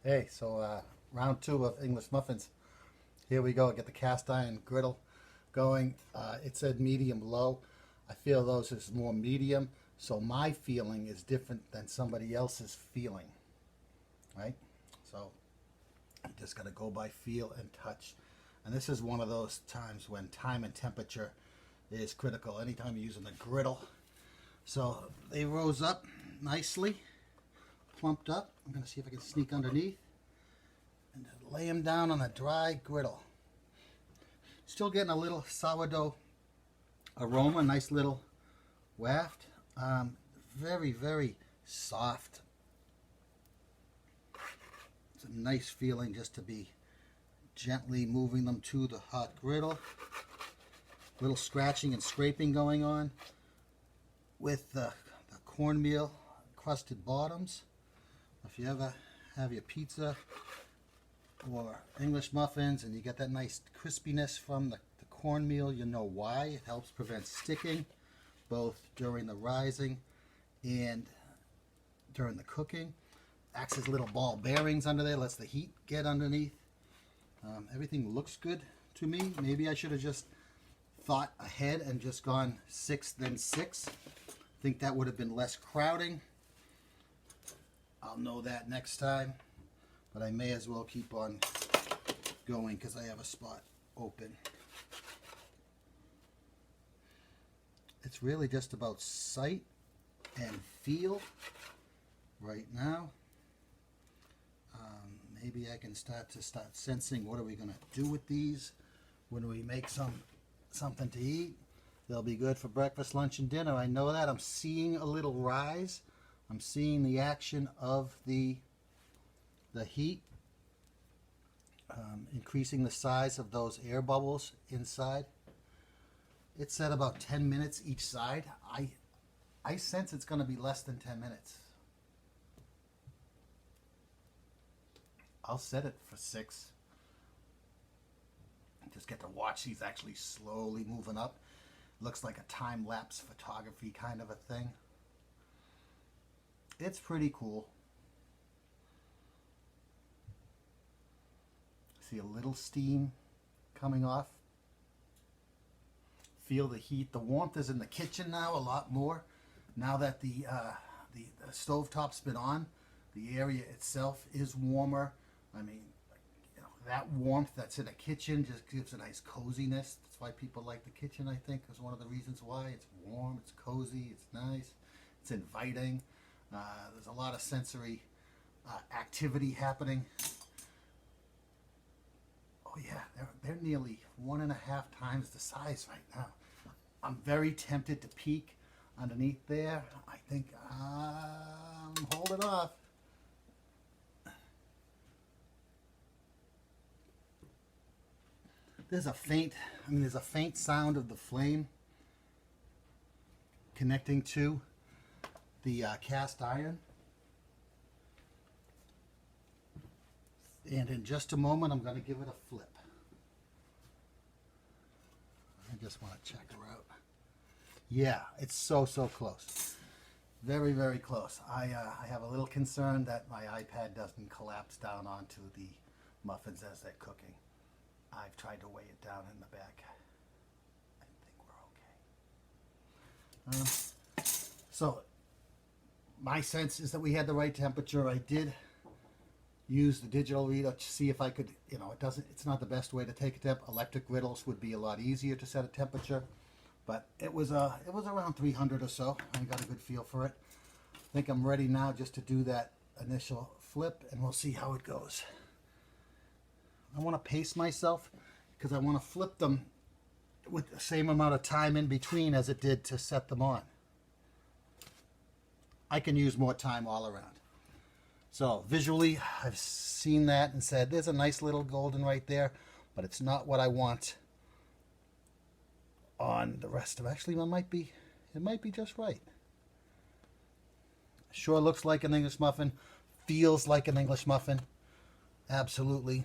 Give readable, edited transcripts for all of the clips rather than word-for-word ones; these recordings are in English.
Hey, so round two of English muffins. Here we go. Get the cast iron griddle going. It said medium low. I feel those is more medium, so my feeling is different than somebody else's feeling, right? So you just got to go by feel and touch. And this is one of those times when time and temperature is critical. Anytime you're using the griddle. So they rose up nicely, plumped up. I'm going to see if I can sneak underneath and lay them down on a dry griddle. Still getting a little sourdough aroma, nice little waft. Very, very soft. It's a nice feeling just to be gently moving them to the hot griddle. Little scratching and scraping going on with the cornmeal crusted bottoms. If you ever have your pizza or English muffins and you get that nice crispiness from the cornmeal, you know why. It helps prevent sticking both during the rising and during the cooking. Acts as little ball bearings under there, lets the heat get underneath. Everything looks good to me. Maybe I should have just thought ahead and just gone 6 then 6. I think that would have been less crowding. I'll know that next time, but I may as well keep on going because I have a spot open. It's really just about sight and feel right now. Maybe I can start sensing what are we going to do with these when we make something to eat. They'll be good for breakfast, lunch, and dinner. I know that. I'm seeing a little rise. I'm seeing the action of the heat, increasing the size of those air bubbles inside. It said about 10 minutes each side. I sense it's going to be less than 10 minutes. I'll set it for 6. Just get to watch these actually slowly moving up. Looks like a time-lapse photography kind of a thing. It's pretty cool. See a little steam coming off. Feel the heat. The warmth is in the kitchen now a lot more. Now that the stovetop's been on, the area itself is warmer. I mean, that warmth that's in a kitchen just gives a nice coziness. That's why people like the kitchen, I think, is one of the reasons why. It's warm, it's cozy, it's nice, it's inviting. There's a lot of sensory activity happening. Oh yeah, they're nearly 1.5 times the size right now. I'm very tempted to peek underneath there. I think I'm holding off. There's a faint sound of the flame connecting to the cast iron. And in just a moment, I'm going to give it a flip. I just want to check her out. Yeah, it's so close. Very, very close. I have a little concern that my iPad doesn't collapse down onto the muffins as they're cooking. I've tried to weigh it down in the back. I think we're okay. So my sense is that we had the right temperature. I did use the digital reader to see if I could, it's not the best way to take a temp. Electric griddles would be a lot easier to set a temperature, but it was around 300 or so. I got a good feel for it. I think I'm ready now just to do that initial flip, and we'll see how it goes. I want to pace myself because I want to flip them with the same amount of time in between as it did to set them on. I can use more time all around. So visually, I've seen that and said, there's a nice little golden right there, but it's not what I want on the rest of it. Actually, it might be just right. Sure looks like an English muffin, feels like an English muffin, absolutely.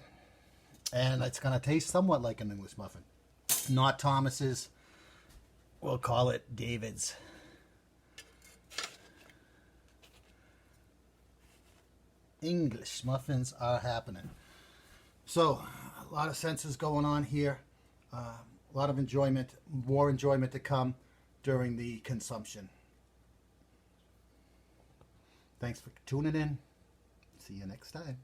And it's going to taste somewhat like an English muffin. Not Thomas's. We'll call it David's. English muffins are happening. So, a lot of senses going on here. A lot of enjoyment, more enjoyment to come during the consumption. Thanks for tuning in. See you next time.